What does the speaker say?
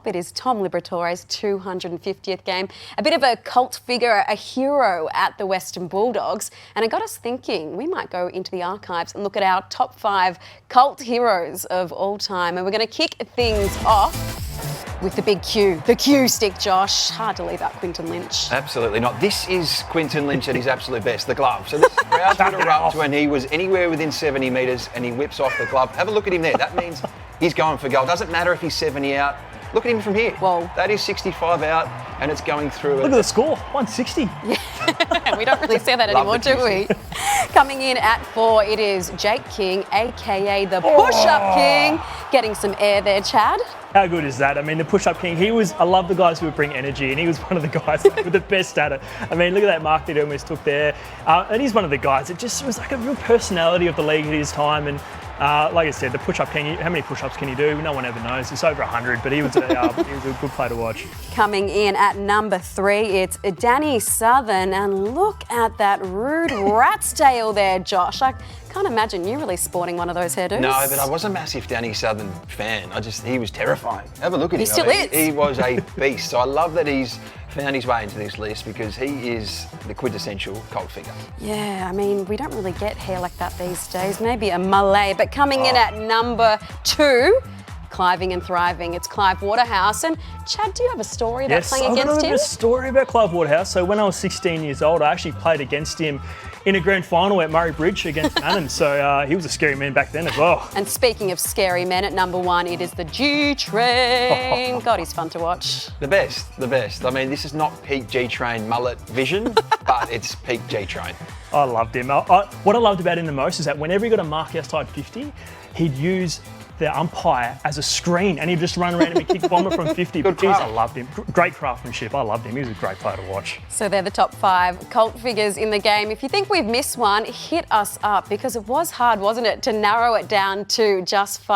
top. It is Tom Liberatore's 250th game. A bit of a cult figure, a hero at the Western Bulldogs. And it got us thinking we might go into the archives and look at our top 5 cult heroes of all time. And we're going to kick things off with the big Q, the Q stick, Josh. Hard to leave out Quinton Lynch. Absolutely not. This is Quinton Lynch at his absolute best, the glove. So this crowd would erupt when he was anywhere within 70 metres and he whips off the glove. Have a look at him there. That means he's going for goal. Doesn't matter if he's 70 out. Look at him from here. Whoa. That is 65 out and it's going through. Look at the score, 160. Yeah, we don't really say that anymore, do we? Coming in at 4, it is Jake King, a.k.a. the Push-Up King. Getting some air there, Chad. How good is that? I mean, the push-up king, I love the guys who would bring energy, and he was one of the guys with the best at it. I mean, look at that mark that he almost took there. And he's one of the guys that just was like a real personality of the league at his time. And like I said, the push-up king, how many push-ups can he do? No one ever knows. It's over 100, but he was a good player to watch. Coming in at number 3, it's Danny Southern. And look at that rude rat's tail there, Josh. I can't imagine you really sporting one of those hairdos. No, but I was a massive Danny Southern fan. He was terrifying. Have a look at him. He still is. He was a beast. So I love that he's found his way into this list because he is the quintessential cult figure. Yeah, I mean, we don't really get hair like that these days. Maybe a Malay, but coming in at number 2, Cliving and thriving, it's Clive Waterhouse. And Chad, do you have a story about playing against him? Yes, I've got a story about Clive Waterhouse. So when I was 16 years old, I actually played against him in a grand final at Murray Bridge against Annan. So he was a scary man back then as well. And speaking of scary men, at number 1, it is the G-Train. God, he's fun to watch. The best. I mean, this is not peak G-Train mullet vision, but it's peak G-Train. I loved him. What I loved about him the most is that whenever he got a mark outside 50, he'd use the umpire as a screen and he'd just run around and kick bomber from 50. But geez, I loved him. Great craftsmanship. I loved him. He was a great player to watch. So they're the top 5 cult figures in the game. If you think we've missed one, hit us up because it was hard, wasn't it, to narrow it down to just 5.